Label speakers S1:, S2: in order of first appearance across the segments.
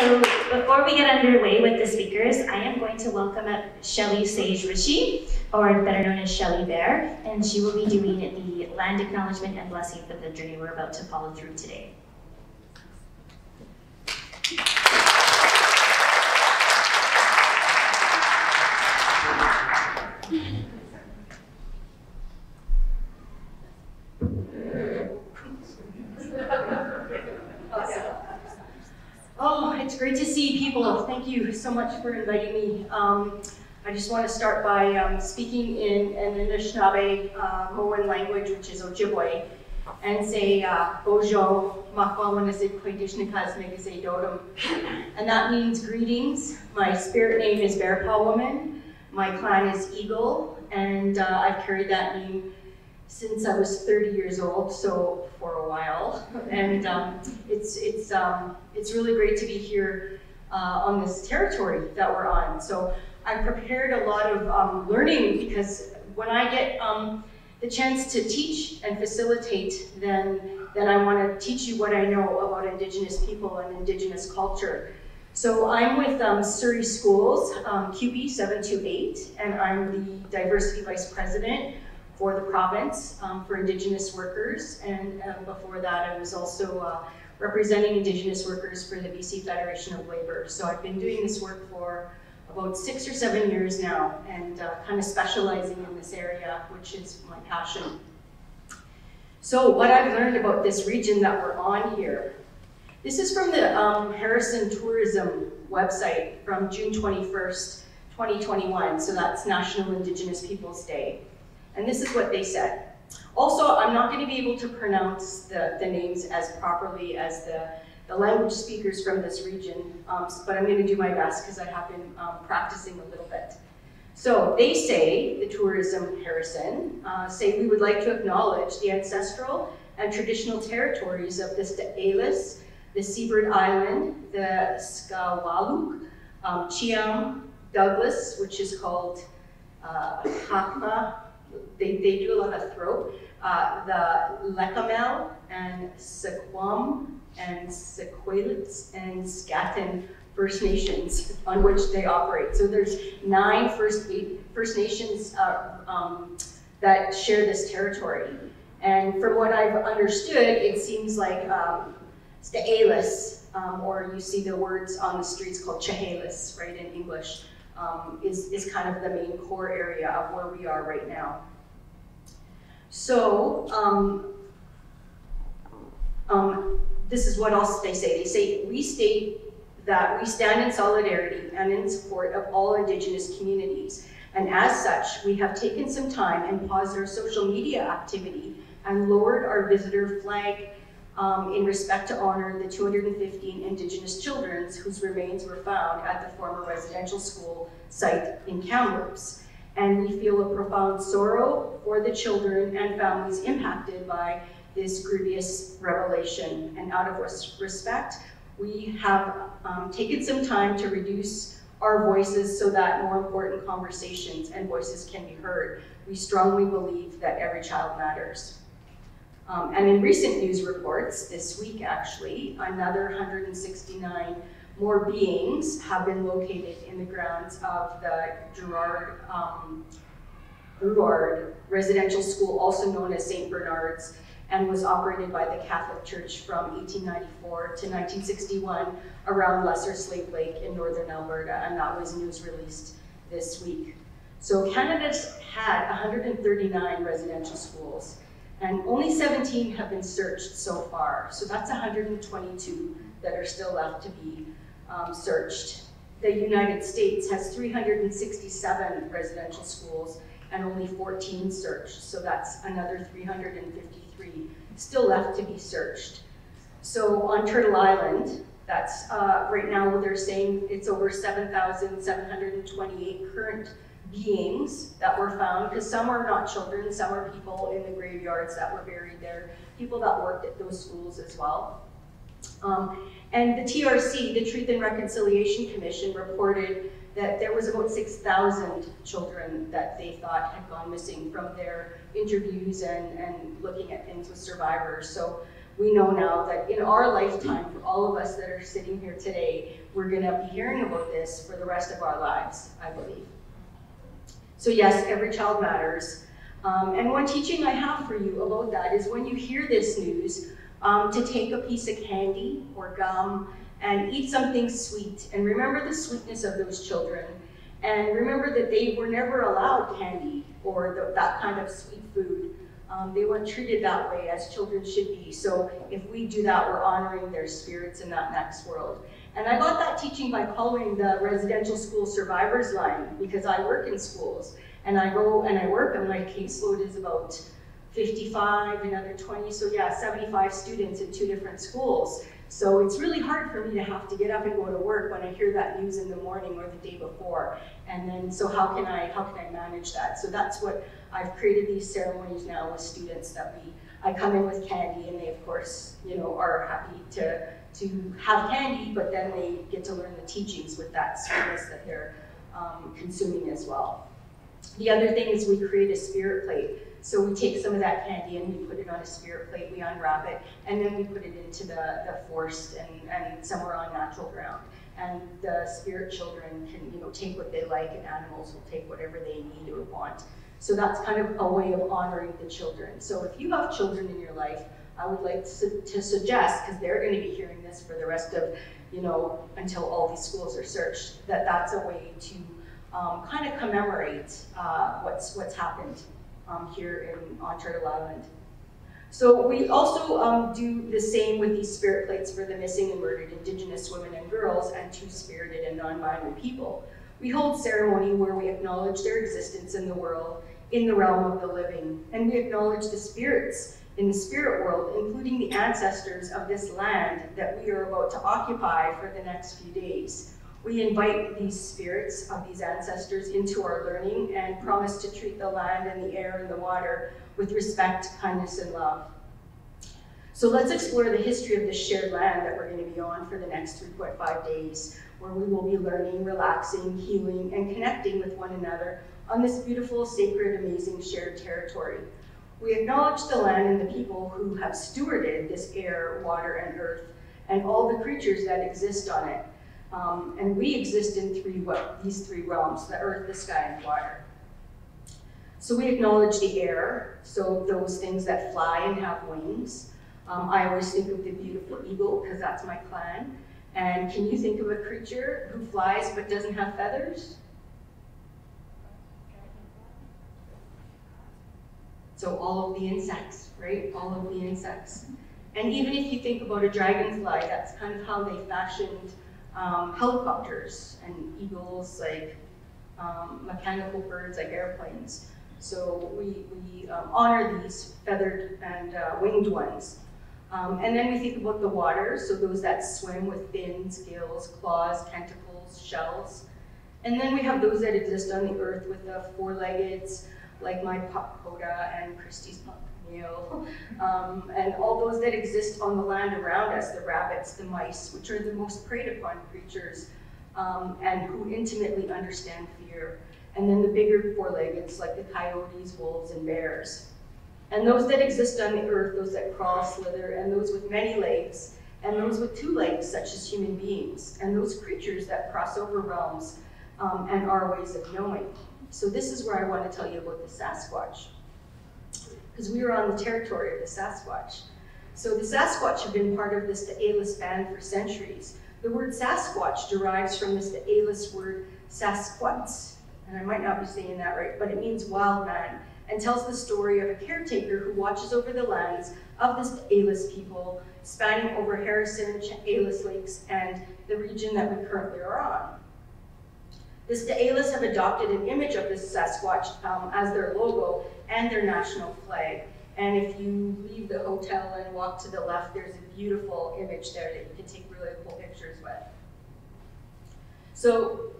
S1: So before we get underway with the speakers, I am going to welcome up Shelley Saje Ricci, or better known as Shelley Bear, and she will be doing the land acknowledgement and blessing for the journey we're about to follow through today.
S2: Oh, it's great to see people. Thank you so much for inviting me. I just want to start by speaking in an Anishinaabe Moan language, which is Ojibwe, and say Bojo Makwawanasik Kwaidishnikas Megase Dodum. And that means greetings. My spirit name is Bear Paw Woman. My clan is Eagle, and I've carried that name since I was 30 years old, so for a while. And it's really great to be here on this territory that we're on. So I've prepared a lot of learning, because when I get the chance to teach and facilitate, then I want to teach you what I know about Indigenous people and Indigenous culture. So I'm with Surrey Schools, QP 728, and I'm the Diversity Vice President for the province for Indigenous workers, and before that I was also representing Indigenous workers for the BC Federation of Labour. So I've been doing this work for about 6 or 7 years now, and kind of specializing in this area, which is my passion. So what I've learned about this region that we're on here, this is from the Harrison Tourism website from June 21st, 2021, so that's National Indigenous Peoples Day. And this is what they said. Also, I'm not going to be able to pronounce the names as properly as the language speakers from this region, but I'm going to do my best because I have been practicing a little bit. So they say, the Tourism Harrison, say we would like to acknowledge the ancestral and traditional territories of the Sta'elis, the Seabird Island, the Skawaluk, Chiam, Douglas, which is called Hakma. They do a lot of throat. The Lethamel and Sequam and Sequelits and Skatin First Nations on which they operate. So there's 9 First Nations that share this territory. And from what I've understood, it seems like Sta'elis, or you see the words on the streets called Chehalis, right, in English, is kind of the main core area of where we are right now. So this is what else they say. They say, we state that we stand in solidarity and in support of all Indigenous communities. And as such, we have taken some time and paused our social media activity and lowered our visitor flag in respect to honor the 215 Indigenous children whose remains were found at the former residential school site in Kamloops. And we feel a profound sorrow for the children and families impacted by this grievous revelation. And out of respect, we have taken some time to reduce our voices so that more important conversations and voices can be heard. We strongly believe that every child matters. And in recent news reports, this week actually, another 169 more beings have been located in the grounds of the Brouard Residential School, also known as St. Bernard's, and was operated by the Catholic Church from 1894 to 1961 around Lesser Slave Lake in northern Alberta, and that was news released this week. So Canada's had 139 residential schools, and only 17 have been searched so far. So that's 122 that are still left to be searched. The United States has 367 residential schools and only 14 searched. So that's another 353 still left to be searched. So on Turtle Island, that's right now they're saying it's over 7,728 current beings that were found, because some are not children, some are people in the graveyards that were buried there, people that worked at those schools as well. And the TRC, the Truth and Reconciliation Commission, reported that there was about 6,000 children that they thought had gone missing from their interviews and looking at things with survivors. So we know now that in our lifetime, for all of us that are sitting here today, we're gonna be hearing about this for the rest of our lives, I believe. So yes, every child matters. And one teaching I have for you about that is when you hear this news, to take a piece of candy or gum and eat something sweet, and remember the sweetness of those children, and remember that they were never allowed candy or that kind of sweet food. They weren't treated that way as children should be. So if we do that, we're honoring their spirits in that next world. And I got that teaching by calling the residential school survivors line, because I work in schools. And I go and I work, and my caseload is about 55, another 20, so yeah, 75 students in 2 different schools. So it's really hard for me to have to get up and go to work when I hear that news in the morning or the day before. And then, so how can I manage that? So that's what I've created these ceremonies now with students that I come in with candy, and they of course, are happy to have candy, but then they get to learn the teachings with that sweetness that they're consuming as well. The other thing is we create a spirit plate. So we take some of that candy and we put it on a spirit plate, we unwrap it, and then we put it into the forest and somewhere on natural ground. And the spirit children can take what they like, and animals will take whatever they need or want. So that's kind of a way of honoring the children. So if you have children in your life, I would like to suggest, because they're going to be hearing this for the rest of, until all these schools are searched, that's a way to kind of commemorate what's happened here in Untitled Island. So we also do the same with these spirit plates for the missing and murdered Indigenous women and girls and two-spirited and non-binary people. We hold ceremony where we acknowledge their existence in the world, in the realm of the living, and we acknowledge the spirits in the spirit world, including the ancestors of this land that we are about to occupy for the next few days. We invite these spirits of these ancestors into our learning and promise to treat the land and the air and the water with respect, kindness, and love. So let's explore the history of this shared land that we're going to be on for the next 3.5 days, where we will be learning, relaxing, healing, and connecting with one another on this beautiful, sacred, amazing shared territory. We acknowledge the land and the people who have stewarded this air, water, and earth, and all the creatures that exist on it. And we exist in these three realms, the earth, the sky, and water. So we acknowledge the air, so those things that fly and have wings. I always think of the beautiful eagle, because that's my clan. And can you think of a creature who flies but doesn't have feathers? So all of the insects, right? All of the insects. And even if you think about a dragonfly, that's kind of how they fashioned helicopters, and eagles like mechanical birds like airplanes. So we honor these feathered and winged ones. And then we think about the water, so those that swim with fins, gills, claws, tentacles, shells. And then we have those that exist on the earth with the four-leggeds, like my pagoda and Christy's Neil, and all those that exist on the land around us, the rabbits, the mice, which are the most preyed upon creatures, and who intimately understand fear. And then the bigger four-leggeds, like the coyotes, wolves, and bears. And those that exist on the earth, those that crawl, slither, and those with many legs, and those with 2 legs, such as human beings, and those creatures that cross over realms and our ways of knowing. So this is where I want to tell you about the Sasquatch, because we are on the territory of the Sasquatch. So the Sasquatch have been part of this T'Alis band for centuries. The word Sasquatch derives from this T'Alis word Sasquatch, and I might not be saying that right, but it means wild man, and tells the story of a caretaker who watches over the lands of the T'Alis people, spanning over Harrison and T'Alis lakes and the region that we currently are on. The T'Alis have adopted an image of this Sasquatch as their logo and their national flag. And if you leave the hotel and walk to the left, there's a beautiful image there that you can take really cool pictures with. So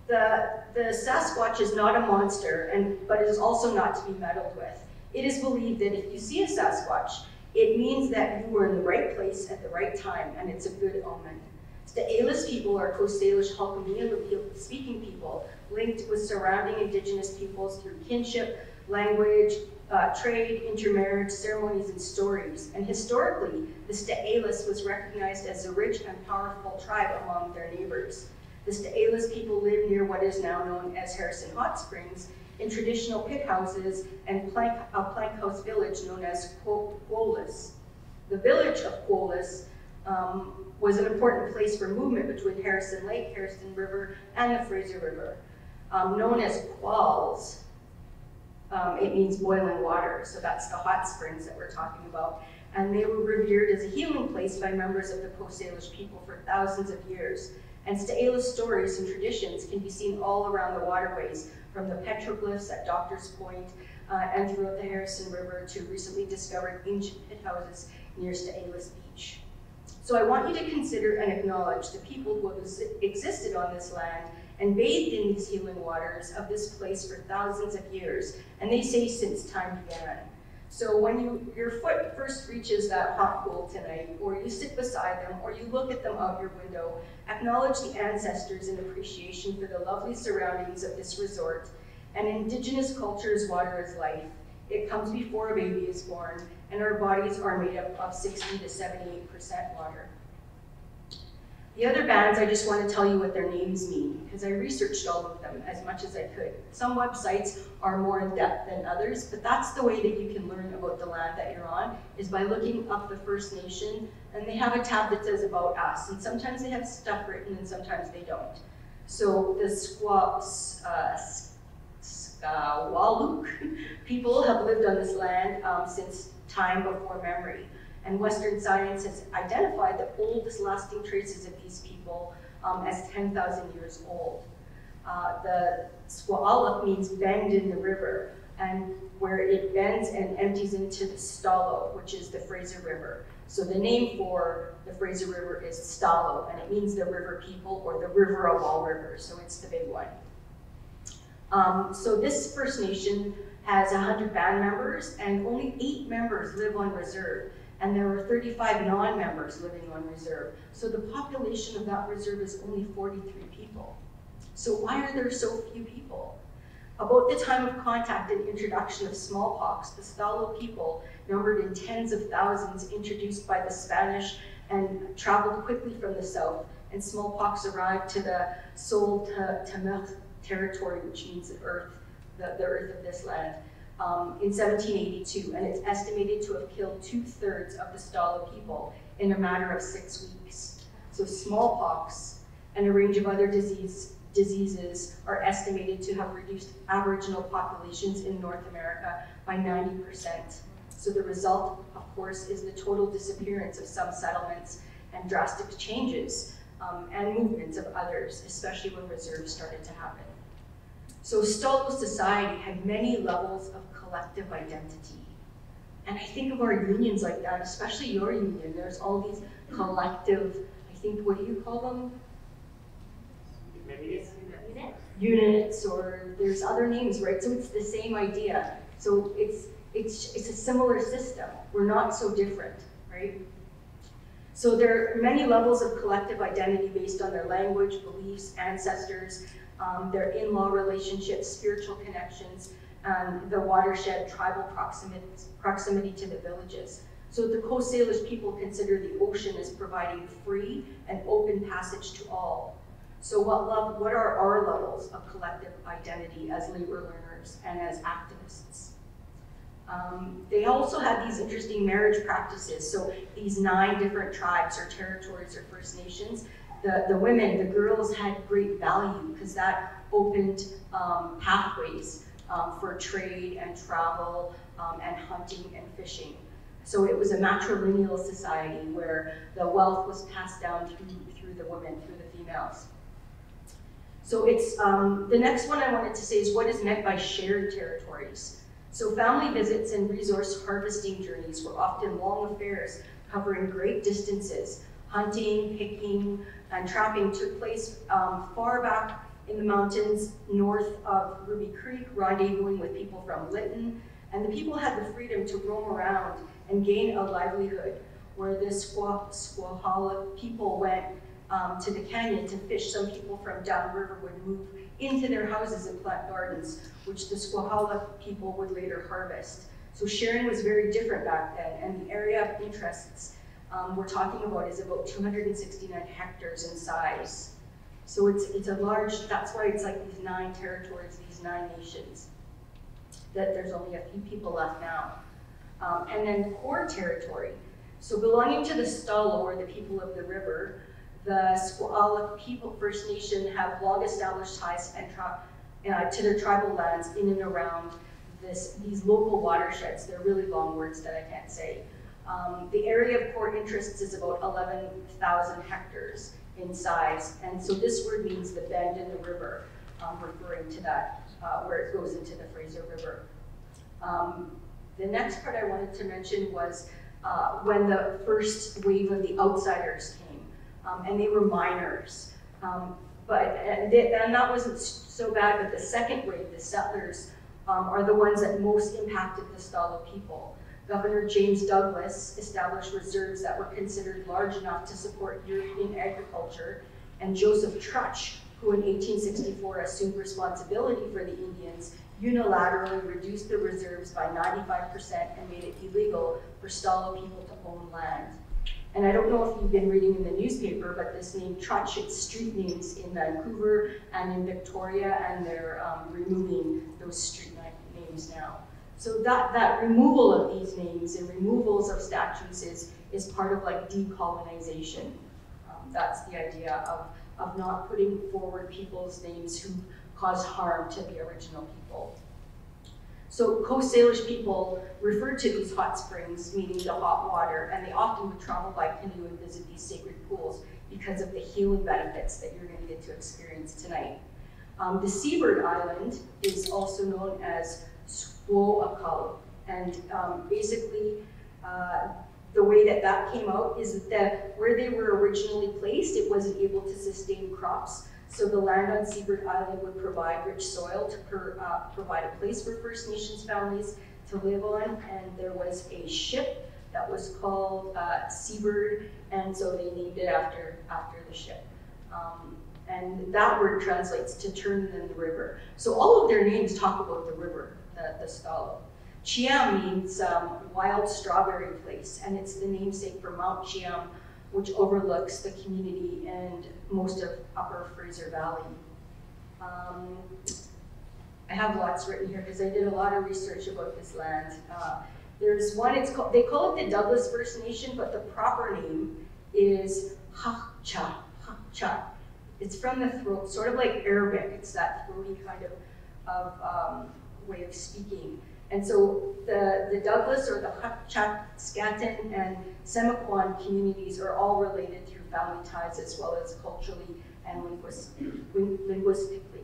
S2: the Sasquatch is not a monster, but it is also not to be meddled with. It is believed that if you see a Sasquatch, it means that you were in the right place at the right time, and it's a good omen. The T'Alis people are Coast Salish Halkaniya speaking people linked with surrounding Indigenous peoples through kinship, language, trade, intermarriage, ceremonies, and stories. And historically, the Sta'alis was recognized as a rich and powerful tribe among their neighbors. The Sta'alis people lived near what is now known as Harrison Hot Springs in traditional pit houses and a plank house village known as Quolis. The village of Quolis was an important place for movement between Harrison Lake, Harrison River, and the Fraser River. Known as Qualls, it means boiling water, so that's the hot springs that we're talking about. And they were revered as a healing place by members of the Coast Salish people for thousands of years. And Sta'alis stories and traditions can be seen all around the waterways, from the petroglyphs at Doctor's Point and throughout the Harrison River to recently discovered ancient pit houses near Sta'alis Beach. So I want you to consider and acknowledge the people who have existed on this land and bathed in these healing waters of this place for thousands of years, and they say since time began. So when your foot first reaches that hot pool tonight, or you sit beside them, or you look at them out your window, acknowledge the ancestors in appreciation for the lovely surroundings of this resort. And Indigenous culture's water is life. It comes before a baby is born, and our bodies are made up of 60 to 78% water. The other bands, I just want to tell you what their names mean, because I researched all of them as much as I could. Some websites are more in depth than others, but that's the way that you can learn about the land that you're on, is by looking up the First Nation, and they have a tab that says About Us, and sometimes they have stuff written and sometimes they don't. So the Squawaluk people have lived on this land since time before memory. And Western science has identified the oldest lasting traces of these people as 10,000 years old. The Squawaluk means bend in the river, and where it bends and empties into the Stalo, which is the Fraser River. So the name for the Fraser River is Stalo, and it means the river people, or the river of all rivers, so it's the big one. So this First Nation has 100 band members, and only 8 members live on reserve. And there are 35 non-members living on reserve. So the population of that reserve is only 43 people. So why are there so few people? About the time of contact and introduction of smallpox, the Stalo people, numbered in tens of thousands, introduced by the Spanish and traveled quickly from the south, and smallpox arrived to the Lethamel territory, which means the earth of this land. In 1782, and it's estimated to have killed 2/3 of the Stalo people in a matter of 6 weeks. So smallpox and a range of other diseases are estimated to have reduced Aboriginal populations in North America by 90%. So the result, of course, is the total disappearance of some settlements and drastic changes and movements of others, especially when reserves started to happen. So Stalo society had many levels of collective identity. And I think of our unions like that, especially your union. There's all these collective, I think, what do you call them? Units, or there's other names, right? So it's the same idea. So it's a similar system. We're not so different, right? So there are many levels of collective identity based on their language, beliefs, ancestors, their in-law relationships, spiritual connections, and the watershed tribal proximity to the villages. So the Coast Salish people consider the ocean as providing free and open passage to all. So what are our levels of collective identity as labor learners and as activists? They also had these interesting marriage practices. So these 9 different tribes or territories or First Nations, the women, the girls had great value because that opened pathways for trade and travel and hunting and fishing. So it was a matrilineal society where the wealth was passed down through the women, through the females. So it's, the next one I wanted to say is what is meant by shared territories. So family visits and resource harvesting journeys were often long affairs covering great distances. Hunting, picking, and trapping took place far back in the mountains north of Ruby Creek, rendezvousing with people from Lytton, and the people had the freedom to roam around and gain a livelihood, where the Squahala people went to the canyon to fish. Some people from downriver would move into their houses and plant gardens, which the Squahala people would later harvest. So sharing was very different back then, and the area of interests we're talking about is about 269 hectares in size. So it's a large, that's why it's like these 9 territories, these 9 nations, that there's only a few people left now. And then core territory. So belonging to the Stalo, or the people of the river, the Squala people, First Nation, have long established ties and to their tribal lands in and around these local watersheds. They're really long words that I can't say. The area of core interests is about 11,000 hectares in size, and so this word means the bend in the river, referring to that, where it goes into the Fraser River. The next part I wanted to mention was when the first wave of the outsiders came, and they were miners. And that wasn't so bad, but the second wave, the settlers, are the ones that most impacted the Stalo people. Governor James Douglas established reserves that were considered large enough to support European agriculture, and Joseph Trutch, who in 1864 assumed responsibility for the Indians, unilaterally reduced the reserves by 95% and made it illegal for Stalo people to own land. And I don't know if you've been reading in the newspaper, but this name Trutch, it's street names in Vancouver and in Victoria, and they're removing those street names now. So that removal of these names and removals of statues is part of like decolonization. That's the idea of not putting forward people's names who caused harm to the original people. So Coast Salish people referred to these hot springs, meaning the hot water, and they often would travel by canoe and visit these sacred pools because of the healing benefits that you're going to get to experience tonight. The Seabird Island is also known as Squoakal, and basically the way that came out is that where they were originally placed, it wasn't able to sustain crops. So the land on Seabird Island would provide rich soil to provide a place for First Nations families to live on, and there was a ship that was called Seabird, and so they named it after the ship. And that word translates to turn in the river. So all of their names talk about the river, the Stalo. Chiam means wild strawberry place, and it's the namesake for Mount Chiam, which overlooks the community and most of Upper Fraser Valley. I have lots written here because I did a lot of research about this land. There's one, they call it the Douglas First Nation, but the proper name is Hakcha. It's from the throat, sort of like Arabic. It's that throaty kind of way of speaking. And so the Douglas or the Hakcha, Skatin, and Semiquan communities are all related through family ties as well as culturally and linguistically.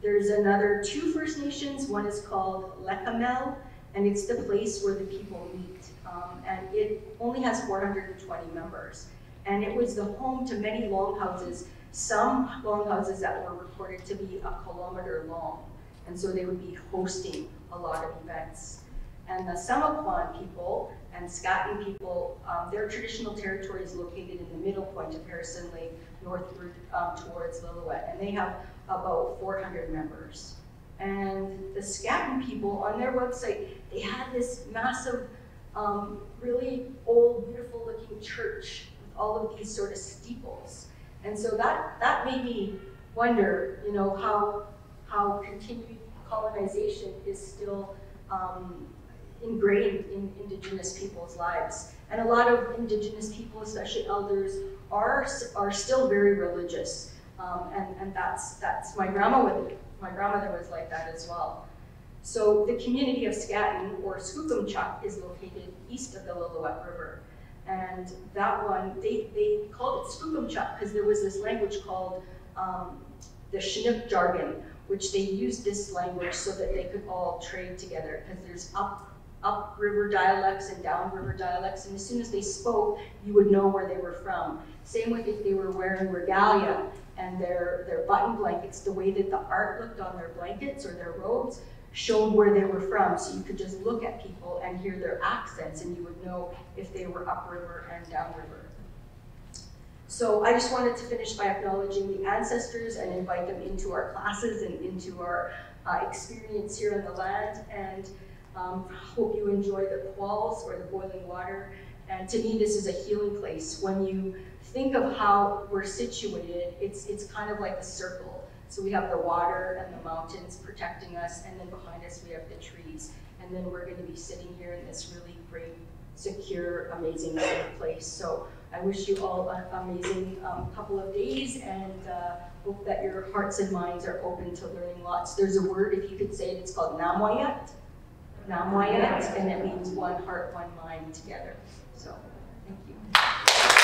S2: There's another 2 First Nations. One is called Lethamel, and it's the place where the people meet. And it only has 420 members. And it was the home to many longhouses, some longhouses that were reported to be a kilometer long. And so they would be hosting a lot of events. And the Semiquan people and Skatin people, their traditional territory is located in the middle point of Harrison Lake, northward towards Lillooet, and they have about 400 members. And the Skatin people, on their website, they had this massive, really old, beautiful looking church with all of these sort of steeples. And so that made me wonder, you know, how continued colonization is still ingrained in Indigenous people's lives. And a lot of Indigenous people, especially elders, are still very religious. And that's my grandmother was like that as well. So the community of Skatin, or Skookumchuck, is located east of the Lillooet River. And that one, they called it Skookumchuck because there was this language called the Chinook jargon, which they used this language so that they could all trade together, because there's upriver dialects and downriver dialects, and as soon as they spoke, you would know where they were from. Same with if they were wearing regalia and their button blankets, the way that the art looked on their blankets or their robes showed where they were from, so you could just look at people and hear their accents and you would know if they were upriver and downriver. So I just wanted to finish by acknowledging the ancestors and invite them into our classes and into our experience here on the land. And Hope you enjoy the qualls or the boiling water. And to me, this is a healing place. When you think of how we're situated, it's kind of like a circle. So we have the water and the mountains protecting us, and then behind us we have the trees. And then we're going to be sitting here in this really great, secure, amazing, safe place. So I wish you all an amazing couple of days, and hope that your hearts and minds are open to learning lots. There's a word, if you could say it, it's called namwayat. Namwayat, and it means one heart, one mind together. So, thank you.